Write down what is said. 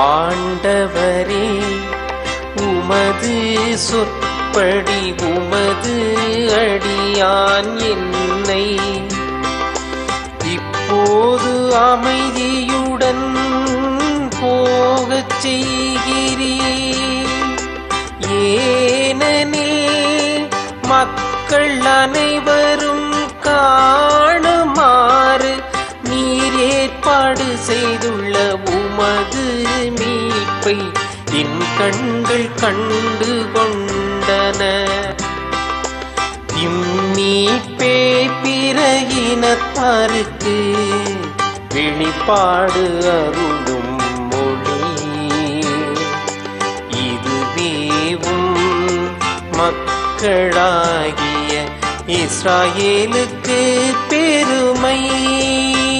ஆண்டவரே, உமது சொற்படி உமது அடியான் என்னை இப்போது அமைதியுடன் போகச் செய்கிறீர். ஏனெனில் மக்கள் அனைவரும் காணுமாறு நீர் ஏற்பாடு செய்துள்ள உமது மீட்பை என் கண்கள் கண்டு கொண்டன. இம்மீட்பே பிற இனத்தாருக்கு வெளிப்பாடு அருளும் மொழி. இதுவேவும் மக்களாகிய இஸ்ராயேலுக்கு பெருமை.